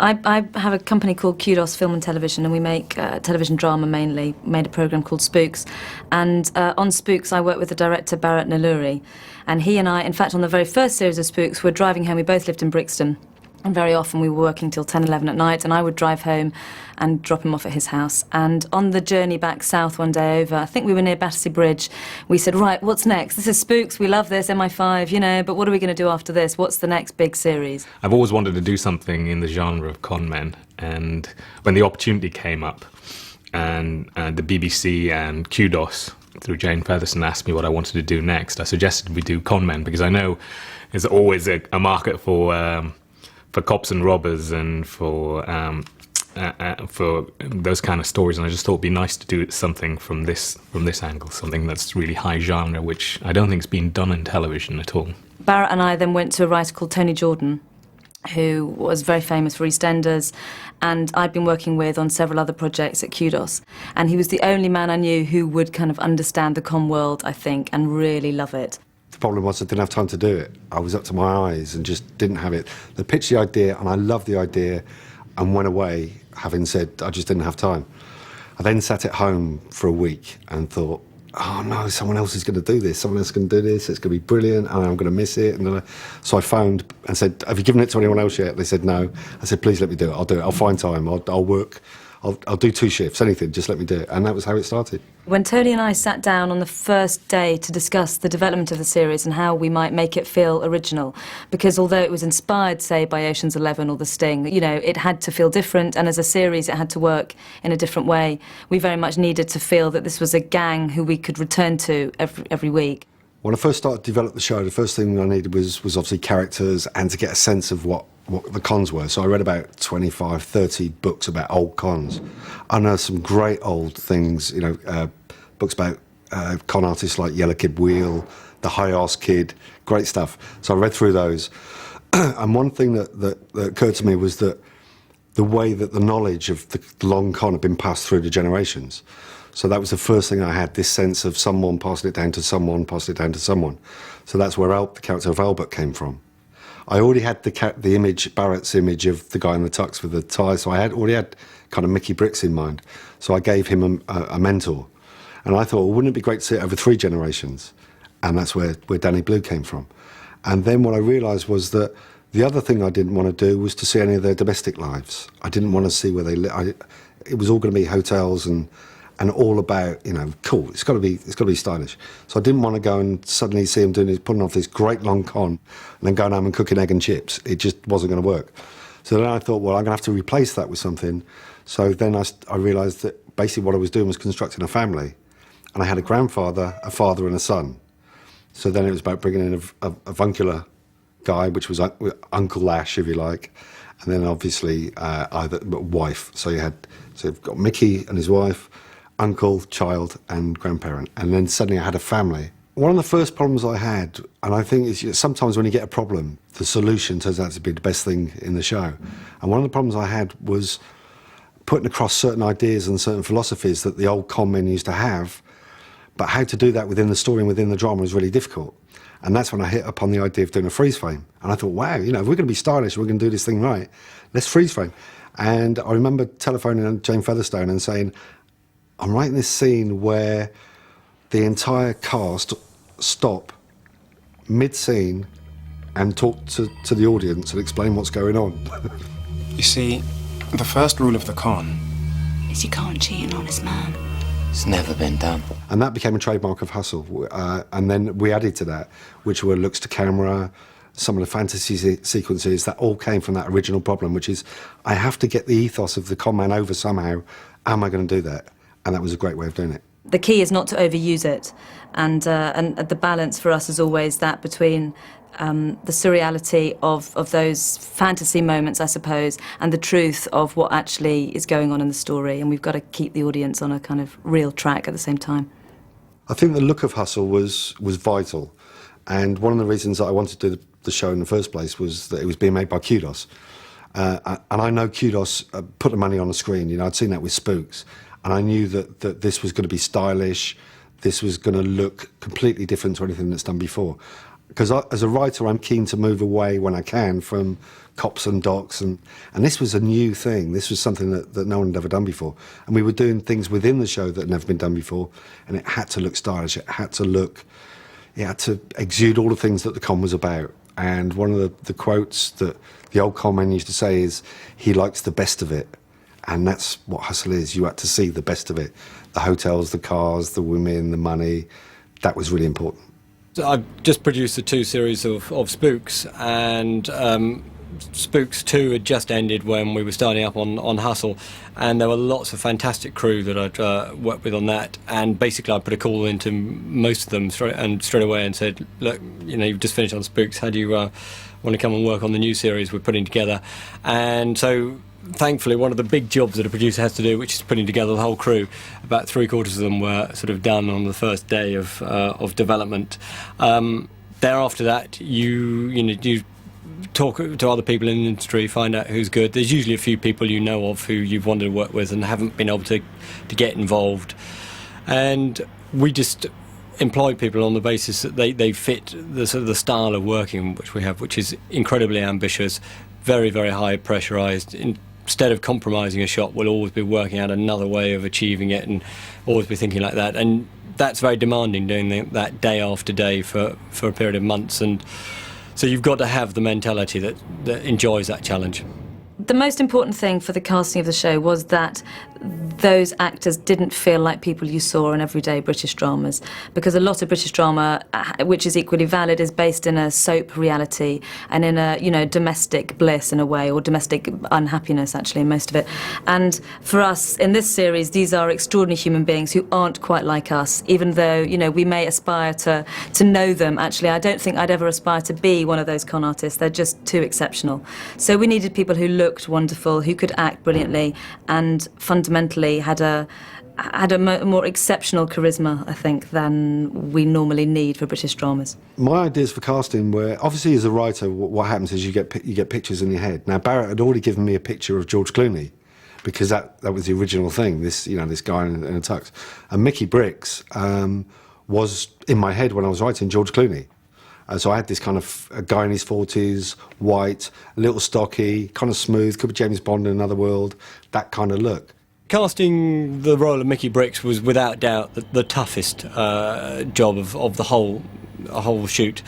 I have a company called Kudos Film and Television, and we make television drama mainly. Made a programme called Spooks, and on Spooks I work with the director Bharat Nalluri, and he and I, in fact on the very first series of Spooks, were driving home. We both lived in Brixton, and very often we were working till 10, 11 at night, and I would drive home and drop him off at his house. And on the journey back south one day over, I think we were near Battersea Bridge, we said, right, what's next? This is Spooks, we love this, MI5, you know, but what are we going to do after this? What's the next big series? I've always wanted to do something in the genre of con men, and when the opportunity came up, and the BBC and Kudos, through Jane Featherstone, asked me what I wanted to do next, I suggested we do con men, because I know there's always a market for cops and robbers and for those kind of stories, and I just thought it'd be nice to do something from this angle, something that's really high genre, which I don't think's been done in television at all. Barrett and I then went to a writer called Tony Jordan, who was very famous for EastEnders, and I'd been working with on several other projects at Kudos, and he was the only man I knew who would kind of understand the con world, I think, and really love it. The problem was I didn't have time to do it. I was up to my eyes and just didn't have it. They pitched the idea, and I loved the idea, and went away having said I just didn't have time. I then sat at home for a week and thought, oh no, someone else is going to do this, someone else is going to do this, it's going to be brilliant, and I'm going to miss it. And so I phoned and said, have you given it to anyone else yet? They said no. I said, please let me do it, I'll do it, I'll find time, I'll work, I'll do 2 shifts, anything, just let me do it. And that was how it started. When Tony and I sat down on the first day to discuss the development of the series and how we might make it feel original, because although it was inspired, say, by Ocean's 11 or The Sting, you know, it had to feel different, and as a series it had to work in a different way. We very much needed to feel that this was a gang who we could return to every week. When I first started to develop the show, the first thing I needed was obviously characters and to get a sense of what the cons were. So I read about 25, 30 books about old cons. I know some great old things, you know, books about con artists like Yellow Kid Wheel, The High Arse Kid, great stuff. So I read through those. And one thing that occurred to me was that the way that the knowledge of the long con had been passed through the generations. So that was the first thing I had, this sense of someone passing it down to someone, passing it down to someone. So that's where the character of Albert came from. I already had the image, Barrett's image of the guy in the tux with the tie, so I already had kind of Mickey Bricks in mind. So I gave him a mentor. And I thought, well, wouldn't it be great to see it over 3 generations? And that's where Danny Blue came from. And then what I realised was that the other thing I didn't want to do was to see any of their domestic lives. I didn't want to see where they live. It was all going to be hotels and all about, you know, cool, it's got to be stylish. So I didn't want to go and suddenly see him putting off this great long con and then going home and cooking egg and chips. It just wasn't going to work. So then I thought, well, I'm going to have to replace that with something. So then I realised that basically what I was doing was constructing a family. And I had a grandfather, a father and a son. So then it was about bringing in a avuncular guy, which was Uncle Ash, if you like, and then obviously either wife. So you've got Mickey and his wife, uncle, child and grandparent, and then suddenly I had a family. One of the first problems I had, and I think is sometimes when you get a problem, the solution turns out to be the best thing in the show. And one of the problems I had was putting across certain ideas and certain philosophies that the old con men used to have, but how to do that within the story and within the drama was really difficult. And that's when I hit upon the idea of doing a freeze frame. And I thought, wow, you know, if we're going to be stylish, we're going to do this thing right, let's freeze frame. And I remember telephoning Jane Featherstone and saying, I'm writing this scene where the entire cast stop mid-scene and talk to the audience and explain what's going on. You see, the first rule of the con is you can't cheat an honest man. It's never been done. And that became a trademark of Hustle. And then we added to that, which were looks to camera, some of the fantasy sequences, that all came from that original problem, which is I have to get the ethos of the con man over somehow. Am I going to do that? And that was a great way of doing it. The key is not to overuse it, and the balance for us is always that between the surreality of those fantasy moments, I suppose, and the truth of what actually is going on in the story, and we've got to keep the audience on a kind of real track at the same time. I think the look of Hustle was vital, and one of the reasons that I wanted to do the show in the first place was that it was being made by Kudos. And I know Kudos put the money on the screen. You know, I'd seen that with Spooks. And I knew that this was going to be stylish, this was going to look completely different to anything that's done before. because as a writer, I'm keen to move away when I can from cops and docs, and this was a new thing. This was something that no one had ever done before, and we were doing things within the show that had never been done before, and it had to look stylish. It had to exude all the things that the con was about. And one of the quotes that the old con man used to say is, "He likes the best of it," and that's what Hustle is. You had to see the best of it: the hotels, the cars, the women, the money. That was really important. So I've just produced the 2 series of Spooks, and Spooks 2 had just ended when we were starting up on Hustle, and there were lots of fantastic crew that I'd worked with on that, and basically I put a call into most of them straight away and said, look, you've just finished on Spooks, how do you want to come and work on the new series we're putting together? And so thankfully one of the big jobs that a producer has to do, which is putting together the whole crew, about 3/4 of them were sort of done on the first day of development. Thereafter that, you talk to other people in the industry, find out who's good. There's usually a few people you know of who you've wanted to work with and haven't been able to get involved. And we just employ people on the basis that they fit the sort of the style of working which we have, which is incredibly ambitious, very, very high pressurised. Instead of compromising a shot, we'll always be working out another way of achieving it and always be thinking like that. And that's very demanding, doing that day after day for a period of months. And so you've got to have the mentality that enjoys that challenge. The most important thing for the casting of the show was that those actors didn't feel like people you saw in everyday British dramas, because a lot of British drama, which is equally valid, is based in a soap reality and in a domestic bliss in a way, or domestic unhappiness actually, most of it. And for us in this series, these are extraordinary human beings who aren't quite like us, even though we may aspire to know them. Actually, I don't think I'd ever aspire to be one of those con artists. They're just too exceptional. So we needed people who looked wonderful, who could act brilliantly, and fundamentally had a more exceptional charisma, I think, than we normally need for British dramas. My ideas for casting were, obviously as a writer, what happens is you get pictures in your head. Now, Barrett had already given me a picture of George Clooney, because that was the original thing, this guy in a tux. And Mickey Bricks was in my head when I was writing George Clooney. So I had this kind of a guy in his 40s, white, a little stocky, kind of smooth, could be James Bond in another world, that kind of look. Casting the role of Mickey Bricks was without doubt the toughest job of the whole shoot.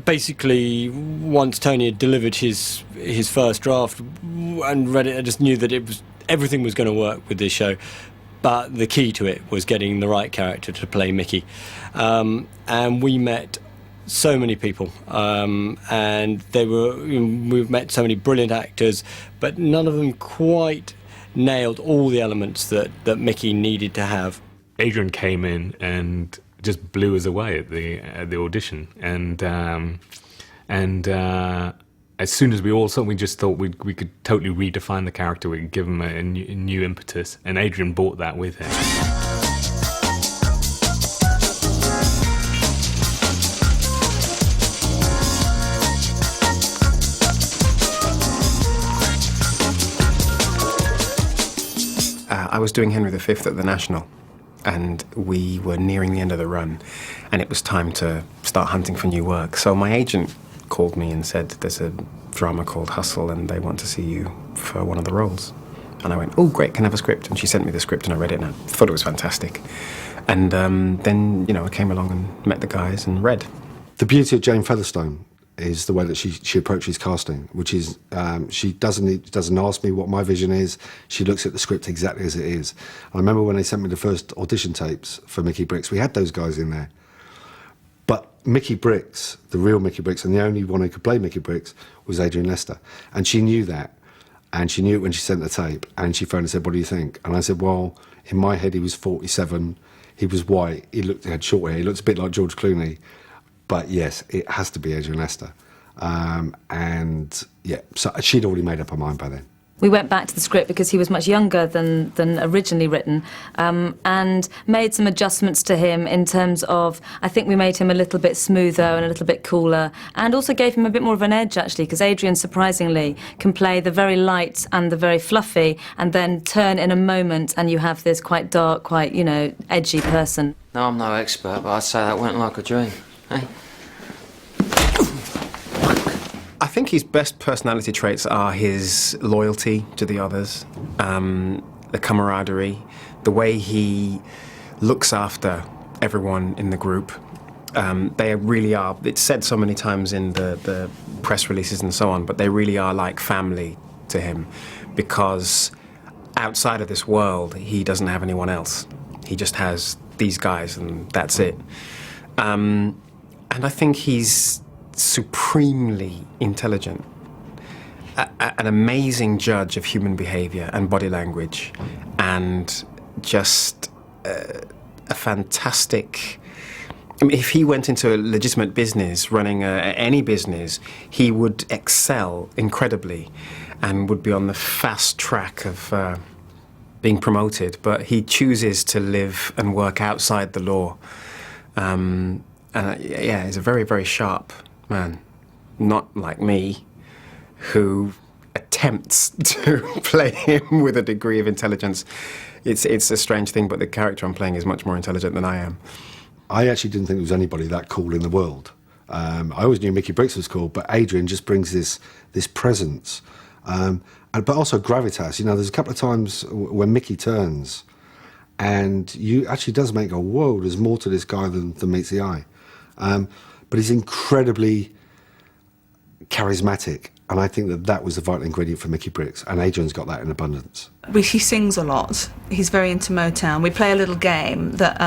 Basically, once Tony had delivered his first draft and read it, I just knew that everything was going to work with this show. But the key to it was getting the right character to play Mickey. And we met so many people, and we've met so many brilliant actors, but none of them quite nailed all the elements that Mickey needed to have. Adrian came in and just blew us away at the audition, and as soon as we all saw, we just thought we could totally redefine the character. We could give him a new impetus, and Adrian brought that with him. I was doing Henry V at the National, and we were nearing the end of the run, and it was time to start hunting for new work. So my agent called me and said, there's a drama called Hustle, and they want to see you for one of the roles. And I went, oh, great, can I have a script? And she sent me the script, and I read it, and I thought it was fantastic. And then, I came along and met the guys and read. The beauty of Jane Featherstone is the way that she approaches casting, which is she doesn't ask me what my vision is. She looks at the script exactly as it is. I remember when they sent me the first audition tapes for Mickey Bricks, we had those guys in there. But Mickey Bricks, the real Mickey Bricks, and the only one who could play Mickey Bricks was Adrian Lester. And she knew that. And she knew it when she sent the tape. And she phoned and said, what do you think? And I said, well, in my head, he was 47. He was white. He had short hair. He looked a bit like George Clooney. But yes, it has to be Adrian Lester. And yeah, so she'd already made up her mind by then. We went back to the script because he was much younger than originally written, and made some adjustments to him in terms of, I think we made him a little bit smoother and a little bit cooler, and also gave him a bit more of an edge, actually, because Adrian, surprisingly, can play the very light and the very fluffy, and then turn in a moment and you have this quite dark, quite, edgy person. No, I'm no expert, but I'd say that went like a dream. Hey? think his best personality traits are his loyalty to the others, the camaraderie, the way he looks after everyone in the group. They really are, it's said so many times in the press releases and so on, but they really are like family to him, because outside of this world, he doesn't have anyone else. He just has these guys, and that's it. And I think he's supremely intelligent, an amazing judge of human behavior and body language, and just a fantastic... I mean, if he went into a legitimate business, running any business, he would excel incredibly and would be on the fast track of being promoted. But he chooses to live and work outside the law. And yeah, he's a very, very sharp man. Not like me, who attempts to play him with a degree of intelligence. It's a strange thing, but the character I'm playing is much more intelligent than I am. I actually didn't think there was anybody that cool in the world. I always knew Mickey Briggs was cool, but Adrian just brings this presence, but also gravitas. You know, there's a couple of times when Mickey turns, and you actually does make go, whoa, there's more to this guy than meets the eye. But he's incredibly charismatic, and I think that was the vital ingredient for Mickey Briggs, and Adrian's got that in abundance. He sings a lot. He's very into Motown. We play a little game that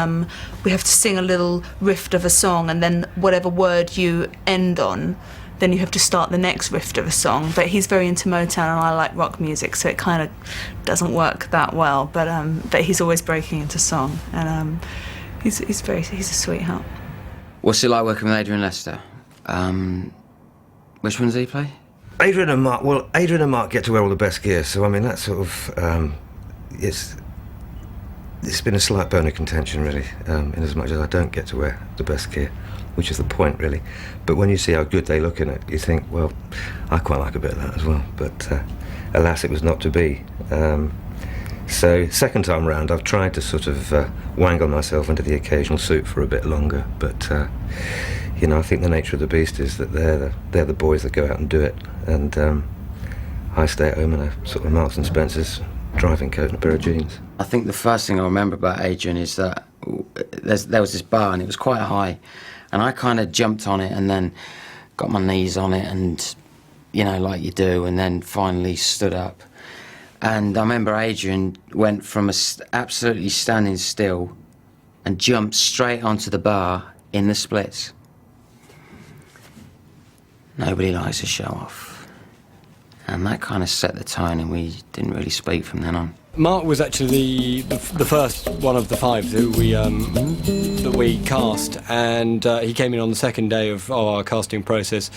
we have to sing a little riff of a song, and then whatever word you end on, then you have to start the next riff of a song. But he's very into Motown, and I like rock music, so it kind of doesn't work that well. But he's always breaking into song, and he's a sweetheart. What's it like working with Adrian Lester? Which one does he play? Adrian and Marc get to wear all the best gear, so I mean that's sort of it's been a slight bone of contention really, in as much as I don't get to wear the best gear, which is the point really. But when you see how good they look in it, you think, well, I quite like a bit of that as well. But alas, it was not to be. So second time round, I've tried to sort of wangle myself into the occasional suit for a bit longer, but. You know, I think the nature of the beast is that they're the boys that go out and do it, and I stay at home in a sort of Marks and Spencer's driving coat and a pair of jeans. I think the first thing I remember about Adrian is that there was this bar and it was quite high, and I kind of jumped on it and then got my knees on it and, you know, like you do, and then finally stood up. And I remember Adrian went from absolutely standing still and jumped straight onto the bar in the splits. Nobody likes to show off. And that kind of set the tone, and we didn't really speak from then on. Marc was actually the first one of the five that we cast, and he came in on the second day of our casting process,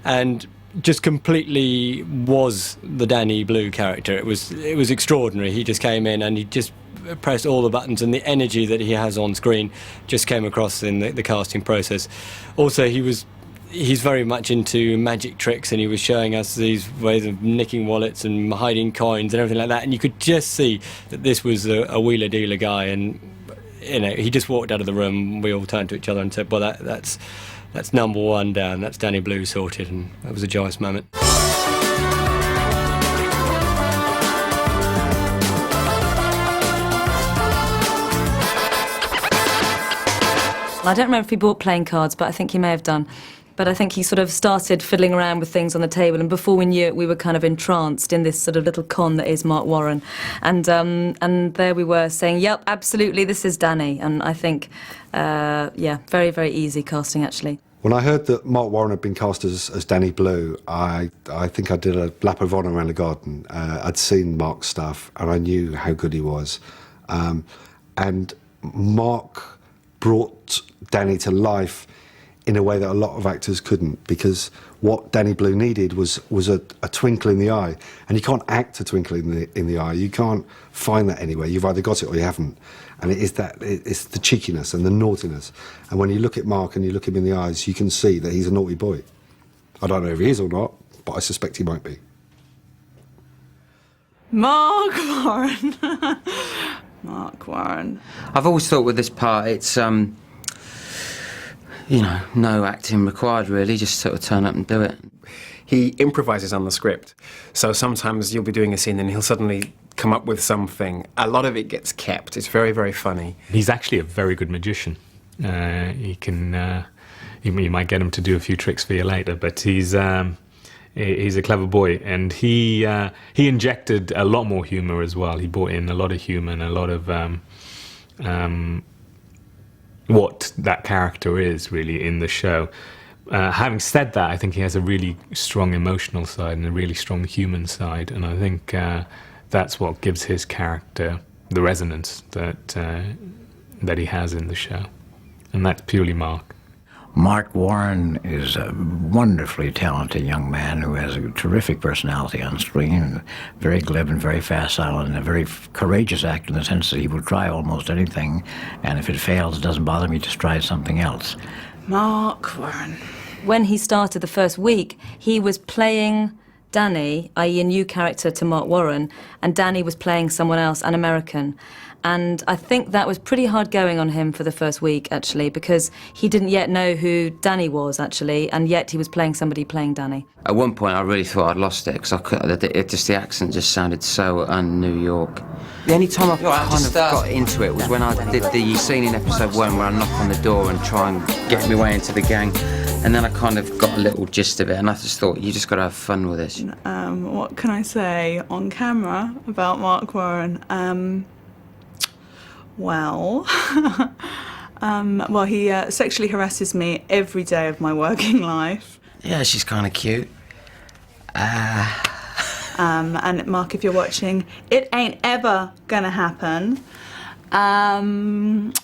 and just completely was the Danny Blue character. It was extraordinary. He just came in and he just pressed all the buttons, and the energy that he has on screen just came across in the casting process. Also, he's very much into magic tricks, and he was showing us these ways of nicking wallets and hiding coins and everything like that, and you could just see that this was a wheeler-dealer guy, and you know, he just walked out of the room, we all turned to each other and said, well, that's number one down, that's Danny Blue sorted, and that was a joyous moment. I don't remember if he bought playing cards, but I think he may have done. But I think he sort of started fiddling around with things on the table, and before we knew it, we were kind of entranced in this sort of little con that is Marc Warren. And there we were saying, yep, absolutely, this is Danny. And I think, yeah, very, very easy casting, actually. When I heard that Marc Warren had been cast as Danny Blue, I think I did a lap of honour around the garden. I'd seen Marc's stuff, and I knew how good he was. And Marc brought Danny to life in a way that a lot of actors couldn't, because what Danny Blue needed was a twinkle in the eye, and you can't act a twinkle in the eye. You can't find that anywhere. You've either got it or you haven't, and it's the cheekiness and the naughtiness. And when you look at Marc and you look him in the eyes, you can see that he's a naughty boy. I don't know if he is or not, but I suspect he might be. Marc Warren. Marc Warren. I've always thought with this part, it's you know, no acting required really, just sort of turn up and do it. he improvises on the script. So sometimes you'll be doing a scene and he'll suddenly come up with something. A lot of it gets kept. It's very, very funny. He's actually a very good magician. He can, you might get him to do a few tricks for you later, but he's a clever boy, and he injected a lot more humour as well. He brought in a lot of humour and a lot of what that character is really in the show. Having said that, I think he has a really strong emotional side and a really strong human side, and I think that's what gives his character the resonance that he has in the show, and that's purely Marc. Marc Warren is a wonderfully talented young man who has a terrific personality on screen, and very glib and very facile, and a very courageous actor in the sense that he will try almost anything, and if it fails, it doesn't bother me to try something else. Marc Warren. When he started the first week, he was playing Danny, i.e. a new character to Marc Warren, and Danny was playing someone else, an American. And I think that was pretty hard going on him for the first week, actually, because he didn't yet know who Danny was, actually, and yet he was playing somebody playing Danny. At one point, I really thought I'd lost it, because the accent just sounded so un-New York. The only time I kind of got into it was when I did the scene in episode 1 where I knock on the door and try and get my way into the gang, and then I kind of got a little gist of it, and I just thought, you just got to have fun with this. What can I say on camera about Marc Warren? Well, he sexually harasses me every day of my working life. Yeah, she's kind of cute. And Marc, if you're watching, it ain't ever gonna happen.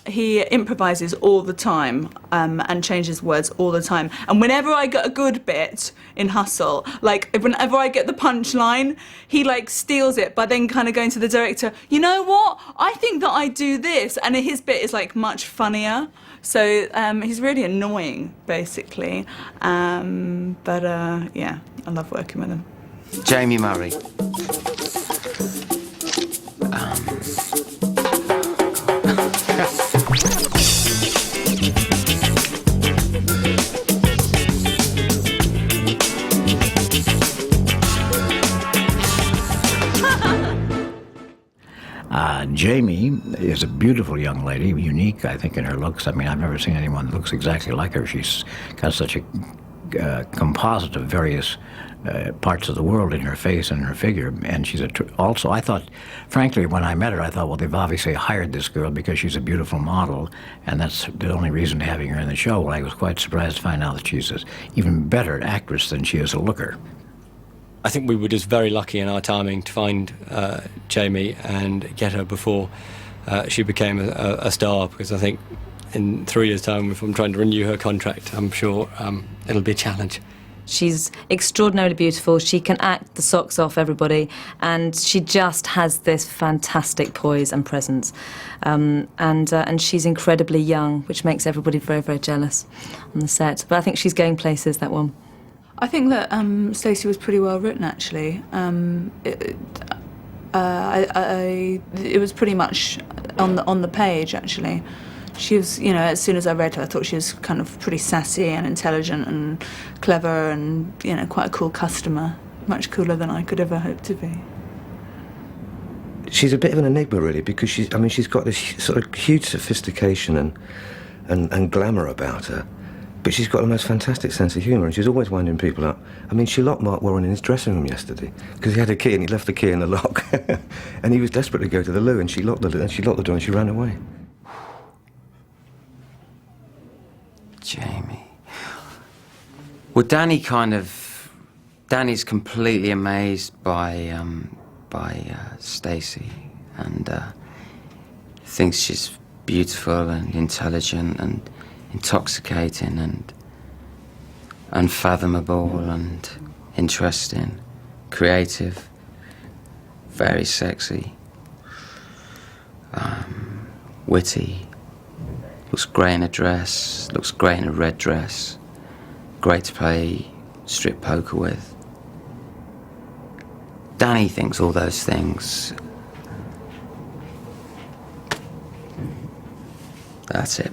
He improvises all the time and changes words all the time. And whenever I get a good bit in Hustle, like whenever I get the punchline, he like steals it by then kind of going to the director, you know what? I think that I do this. And his bit is like much funnier. So he's really annoying, basically. Yeah, I love working with him. Jaime Murray. Jamie is a beautiful young lady, unique, I think, in her looks. I mean, I've never seen anyone that looks exactly like her. She's got such a composite of various parts of the world in her face and her figure. And she's also, I thought, frankly, when I met her, I thought, well, they've obviously hired this girl because she's a beautiful model, and that's the only reason having her in the show. Well, I was quite surprised to find out that she's an even better actress than she is a looker. I think we were just very lucky in our timing to find Jaime and get her before she became a star, because I think in 3 years' time, if I'm trying to renew her contract, I'm sure it'll be a challenge. She's extraordinarily beautiful. She can act the socks off everybody, and she just has this fantastic poise and presence. And she's incredibly young, which makes everybody very, very jealous on the set. But I think she's going places, that one. I think that Stacey was pretty well written, actually. It was pretty much on the page, actually. She was, you know, as soon as I read her, I thought she was kind of pretty sassy and intelligent and clever and, you know, quite a cool customer. Much cooler than I could ever hope to be. She's a bit of an enigma, really, because she's got this sort of huge sophistication and glamour about her. But she's got the most fantastic sense of humour, and she's always winding people up. I mean, she locked Marc Warren in his dressing room yesterday because he had a key and he left the key in the lock, and he was desperate to go to the loo, and she locked the door and she ran away. Jaime. Well, Danny's completely amazed by Stacey, and thinks she's beautiful and intelligent and intoxicating and unfathomable and interesting, creative, very sexy, witty, looks great in a dress, looks great in a red dress, great to play strip poker with. Danny thinks all those things. That's it.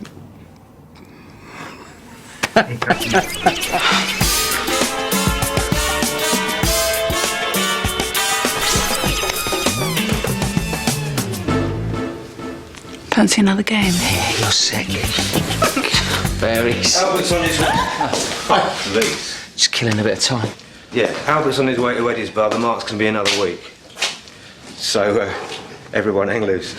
Fancy another game? Yeah, you're sick. Berries. Albert's on his way. Oh, please. Just killing a bit of time. Yeah, Albert's on his way to Eddie's bar. The mark's can be another week. So, everyone hang loose.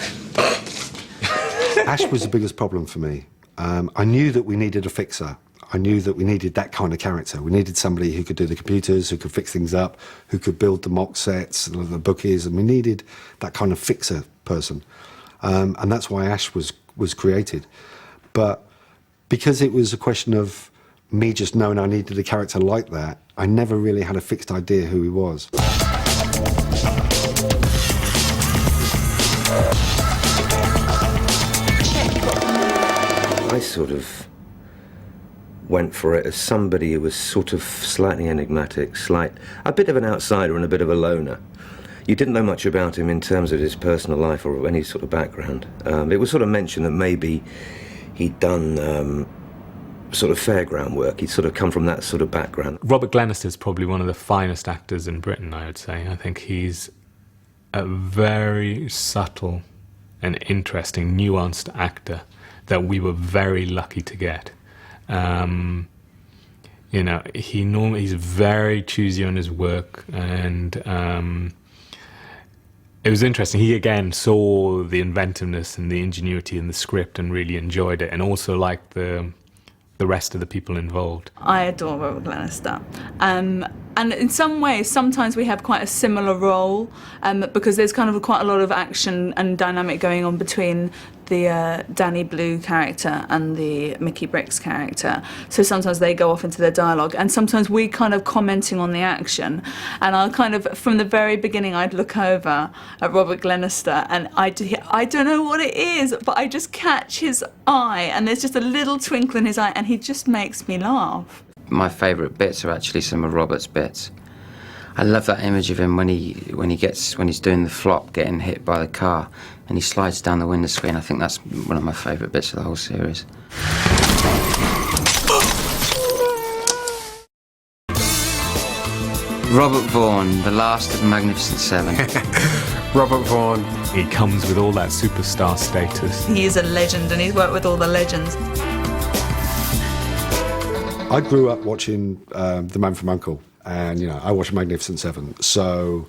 Ash was the biggest problem for me. I knew that we needed a fixer. I knew that we needed that kind of character. We needed somebody who could do the computers, who could fix things up, who could build the mock sets, the bookies, and we needed that kind of fixer person. And that's why Ash was created. But because it was a question of me just knowing I needed a character like that, I never really had a fixed idea who he was. I sort of went for it as somebody who was sort of slightly enigmatic, a bit of an outsider and a bit of a loner. You didn't know much about him in terms of his personal life or any sort of background. It was sort of mentioned that maybe he'd done sort of fairground work. He'd sort of come from that sort of background. Robert Glenister is probably one of the finest actors in Britain, I would say. I think he's a very subtle and interesting, nuanced actor that we were very lucky to get. You know, he's very choosy on his work, and it was interesting. He again saw the inventiveness and the ingenuity in the script and really enjoyed it, and also liked the rest of the people involved. I adore Robert Glenister. And in some ways, sometimes we have quite a similar role, because there's kind of quite a lot of action and dynamic going on between the Danny Blue character and the Mickey Bricks character. So sometimes they go off into their dialogue, and sometimes we kind of commenting on the action. And I'll kind of, from the very beginning, I'd look over at Robert Glenister, and I don't know what it is, but I just catch his eye, and there's just a little twinkle in his eye, and he just makes me laugh. My favourite bits are actually some of Robert's bits. I love that image of him when he's doing the flop, getting hit by the car, and he slides down the window screen. I think that's one of my favourite bits of the whole series. Robert Vaughn, the last of the Magnificent Seven. Robert Vaughn. He comes with all that superstar status. He is a legend, and he's worked with all the legends. I grew up watching The Man from U.N.C.L.E. and, you know, I watched Magnificent Seven. So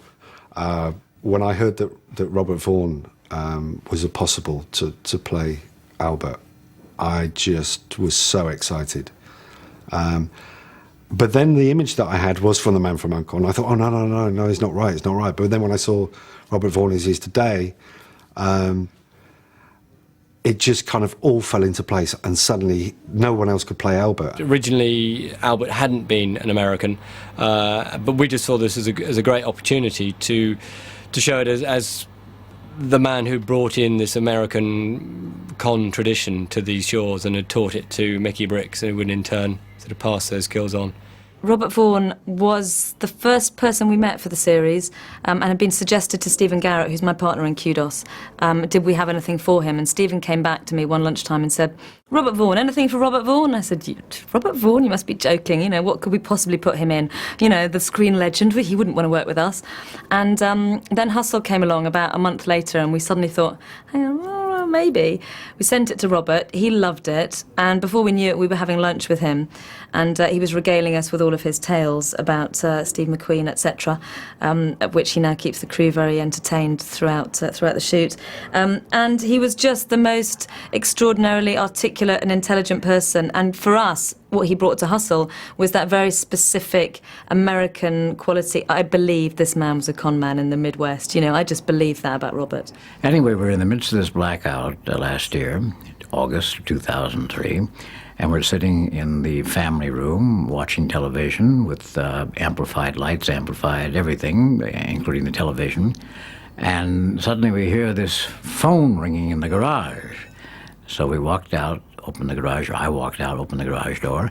when I heard that Robert Vaughn was possible to play Albert, I just was so excited. But then the image that I had was from The Man from U.N.C.L.E. and I thought, oh, no, it's not right. But then when I saw Robert Vaughn as he is today, it just kind of all fell into place, and suddenly no one else could play Albert. Originally, Albert hadn't been an American, but we just saw this as a great opportunity to show it as the man who brought in this American con tradition to these shores and had taught it to Mickey Bricks, and would in turn sort of pass those skills on. Robert Vaughn was the first person we met for the series, and had been suggested to Stephen Garrett, who's my partner in Kudos. Did we have anything for him? And Stephen came back to me one lunchtime and said, Robert Vaughn, anything for Robert Vaughn? I said, Robert Vaughn, you must be joking. You know, what could we possibly put him in? You know, the screen legend, he wouldn't want to work with us. And then Hustle came along about a month later, and we suddenly thought, hang on, maybe. We sent it to Robert, he loved it, and before we knew it, we were having lunch with him, and he was regaling us with all of his tales about Steve McQueen, etc., at which he now keeps the crew very entertained throughout the shoot. And he was just the most extraordinarily articulate and intelligent person, and for us, what he brought to Hustle was that very specific American quality. I believe this man was a con man in the Midwest. You know, I just believe that about Robert. Anyway, we're in the midst of this blackout last year, August 2003, and we're sitting in the family room watching television with amplified lights, amplified everything, including the television. And suddenly we hear this phone ringing in the garage. So we walked out, opened the garage, or I walked out, opened the garage door,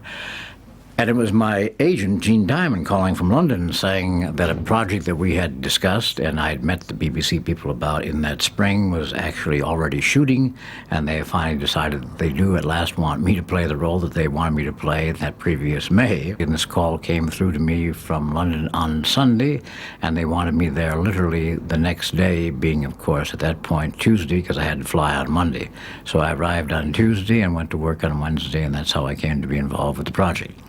And it was my agent, Gene Diamond, calling from London saying that a project that we had discussed and I had met the BBC people about in that spring was actually already shooting, and they finally decided that they do at last want me to play the role that they wanted me to play that previous May. And this call came through to me from London on Sunday, and they wanted me there literally the next day, being, of course, at that point Tuesday, because I had to fly on Monday. So I arrived on Tuesday and went to work on Wednesday, and that's how I came to be involved with the project.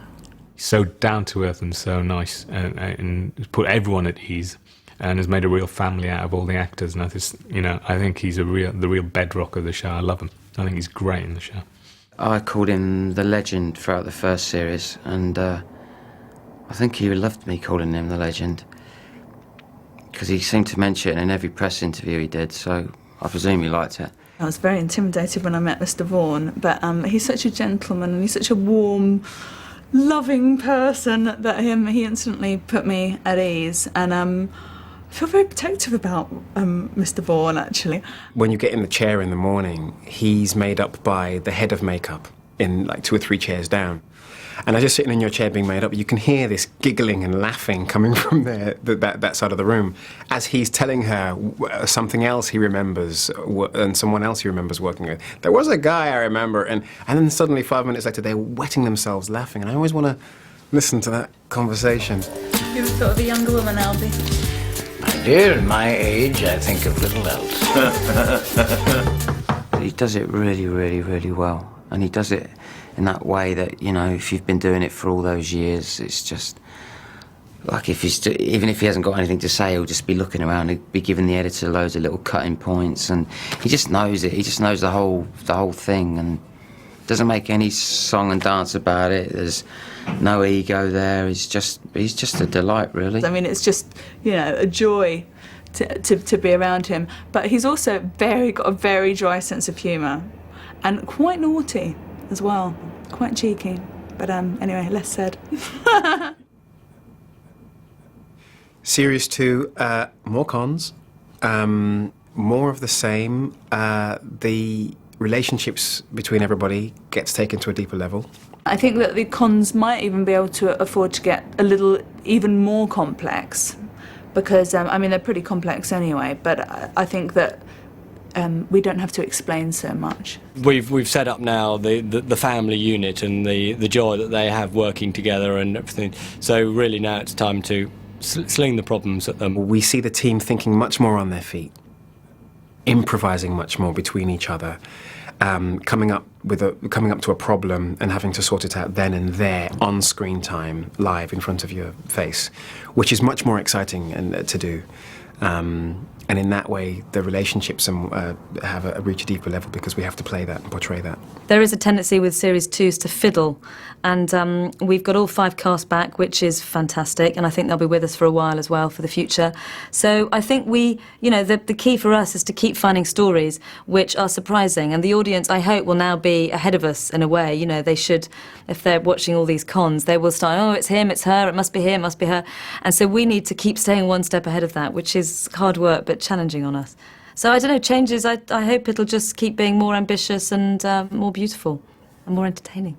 So down to earth and so nice, and put everyone at ease, and has made a real family out of all the actors. And I think he's the real bedrock of the show. I love him. I think he's great in the show. I called him the legend throughout the first series, and I think he loved me calling him the legend, because he seemed to mention it in every press interview he did. So I presume he liked it. I was very intimidated when I met Mr. Vaughn, but he's such a gentleman and he's such a warm, loving person that he instantly put me at ease, and I feel very protective about Mr. Vaughn, actually. When you get in the chair in the morning, he's made up by the head of makeup in like 2 or 3 chairs down. And as you're sitting in your chair being made up, you can hear this giggling and laughing coming from that side of the room as he's telling her something else he remembers and someone else he remembers working with. There was a guy I remember, and then suddenly 5 minutes later they're wetting themselves laughing, and I always want to listen to that conversation. You were sort of a younger woman, Albie. My dear, at my age, I think of little else. He does it really, really, really well, and he does it in that way that, if you've been doing it for all those years, it's just like even if he hasn't got anything to say, he'll just be looking around, he'll be giving the editor loads of little cutting points, and he just knows it. He just knows the whole thing, and doesn't make any song and dance about it. There's no ego there. He's just a delight, really. I mean, it's just a joy to be around him. But he's also got a very dry sense of humour, and quite naughty as well, quite cheeky. But anyway, less said. Series 2, more cons, more of the same. The relationships between everybody gets taken to a deeper level. I think that the cons might even be able to afford to get a little even more complex, because they're pretty complex anyway. But I think that we don't have to explain so much. We've set up now the family unit and the joy that they have working together and everything. So really now it's time to sling the problems at them. We see the team thinking much more on their feet, improvising much more between each other, coming up to a problem and having to sort it out then and there on screen time, live in front of your face, which is much more exciting to do. And in that way, the relationships reach a deeper level because we have to play that and portray that. There is a tendency with Series 2s to fiddle, and we've got all 5 cast back, which is fantastic, and I think they'll be with us for a while as well for the future. So I think the key for us is to keep finding stories which are surprising, and the audience, I hope, will now be ahead of us in a way. They should, if they're watching all these cons, they will start, oh, it's him, it's her, it must be him, it must be her. And so we need to keep staying one step ahead of that, which is hard work, but challenging on us. So I don't know, changes, I hope it'll just keep being more ambitious and more beautiful and more entertaining.